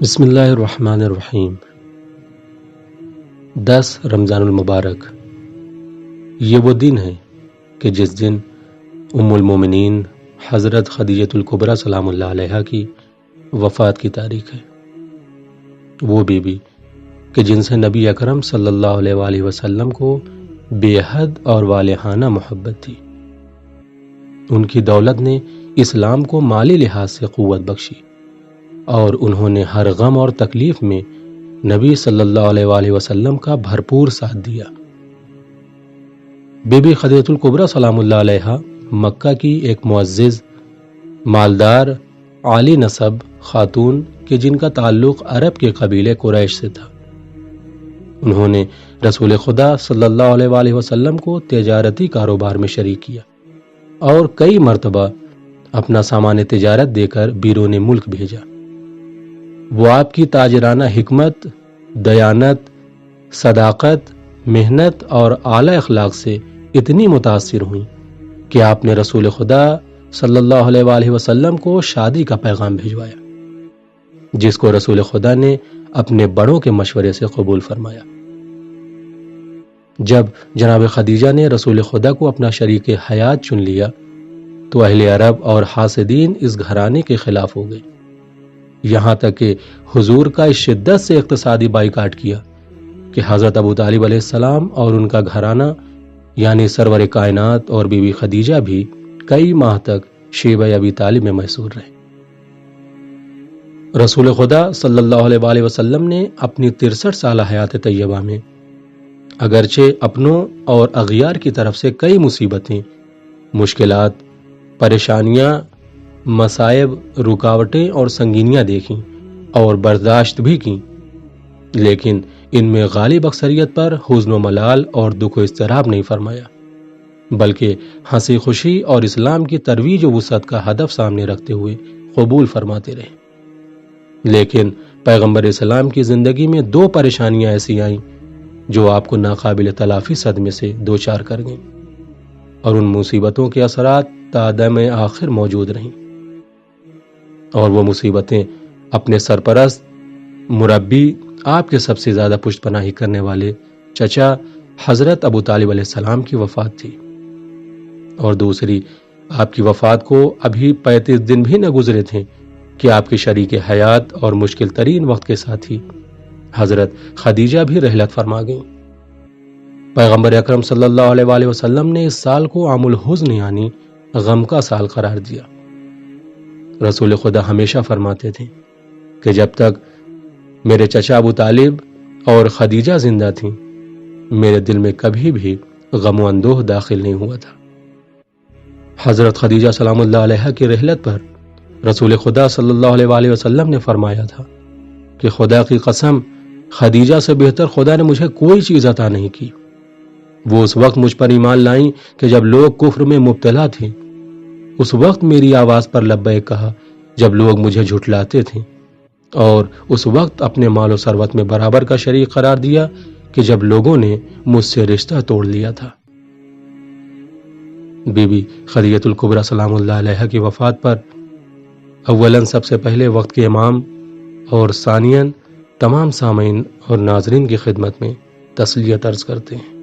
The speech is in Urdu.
بسم اللہ الرحمن الرحیم۔ 10 رمضان المبارک۔ یہ وہ دن ہے کہ جس دن ام المومنین حضرت خدیجہ الکبریٰ سلام اللہ علیہا کی وفات کی تاریخ ہے۔ وہ بی بی کہ جن سے نبی اکرم صلی اللہ علیہ وآلہ وسلم کو بے حد اور والہانہ محبت تھی۔ ان کی دولت نے اسلام کو مالی لحاظ سے قوت بخشی اور انہوں نے ہر غم اور تکلیف میں نبی صلی اللہ علیہ وآلہ وسلم کا بھرپور ساتھ دیا۔ بی بی خدیجہ الکبریٰ سلام اللہ علیہا مکہ کی ایک معزز، مالدار، عالی نسب خاتون کہ جن کا تعلق عرب کے قبیلے قریش سے تھا۔ انہوں نے رسول خدا صلی اللہ علیہ وآلہ وسلم کو تجارتی کاروبار میں شریک کیا اور کئی مرتبہ اپنا سامان تجارت دے کر بیرون ملک بھیجا۔ وہ آپ کی تاجرانہ حکمت، دیانت، صداقت، محنت اور اعلی اخلاق سے اتنی متاثر ہوئیں کہ آپ نے رسول خدا صلی اللہ علیہ وآلہ وسلم کو شادی کا پیغام بھیجوایا، جس کو رسول خدا نے اپنے بڑوں کے مشورے سے قبول فرمایا۔ جب جناب خدیجہ نے رسول خدا کو اپنا شریک حیات چن لیا تو اہل عرب اور حاسدین اس گھرانے کے خلاف ہو گئے، یہاں تک کہ حضور کا اس شدت سے اقتصادی بائیکاٹ کیا کہ حضرت ابو طالب علیہ السلام اور ان کا گھرانہ یعنی سرور کائنات اور بی بی خدیجہ بھی کئی ماہ تک شیبہ ابی طالب میں محصور رہے۔ رسول خدا صلی اللہ علیہ وآلہ وسلم نے اپنی 63 سالہ حیات طیبہ میں اگرچہ اپنوں اور اغیار کی طرف سے کئی مصیبتیں، مشکلات، پریشانیاں، مصائب، رکاوٹیں اور سنگینیاں دیکھیں اور برداشت بھی کیں، لیکن ان میں غالب اکثریت پر حزن و ملال اور دکھ و اضطراب نہیں فرمایا، بلکہ ہنسی خوشی اور اسلام کی ترویج و وسعت کا ہدف سامنے رکھتے ہوئے قبول فرماتے رہے۔ لیکن پیغمبر اسلام کی زندگی میں 2 پریشانیاں ایسی آئیں جو آپ کو ناقابل تلافی صدمے سے دوچار کر گئیں اور ان مصیبتوں کے اثرات تا دم آخر موجود رہیں، اور وہ مصیبتیں اپنے سرپرست، مربی، آپ کے سب سے زیادہ پشت پناہی کرنے والے چچا حضرت ابو طالب علیہ السلام کی وفات تھی، اور دوسری آپ کی وفات کو ابھی 35 دن بھی نہ گزرے تھے کہ آپ کے شریک حیات اور مشکل ترین وقت کے ساتھی حضرت خدیجہ بھی رحلت فرما گئیں۔ پیغمبر اکرم صلی اللہ علیہ وآلہ وسلم نے اس سال کو عام الحزن یعنی غم کا سال قرار دیا۔ رسول خدا ہمیشہ فرماتے تھے کہ جب تک میرے چچا ابو طالب اور خدیجہ زندہ تھیں، میرے دل میں کبھی بھی غم و اندوہ داخل نہیں ہوا تھا۔ حضرت خدیجہ سلام اللہ علیہا کی رحلت پر رسول خدا صلی اللہ علیہ وآلہ وسلم نے فرمایا تھا کہ خدا کی قسم، خدیجہ سے بہتر خدا نے مجھے کوئی چیز عطا نہیں کی۔ وہ اس وقت مجھ پر ایمان لائیں کہ جب لوگ کفر میں مبتلا تھے، اس وقت میری آواز پر لبیک کہا جب لوگ مجھے جھٹلاتے تھے، اور اس وقت اپنے مال و ثروت میں برابر کا شریک قرار دیا کہ جب لوگوں نے مجھ سے رشتہ توڑ لیا تھا۔ بی بی خدیجہ الکبریٰ سلام اللہ علیہا کی وفات پر اولاً سب سے پہلے وقت کے امام اور ثانیاً تمام سامعین اور ناظرین کی خدمت میں تسلیت عرض کرتے ہیں۔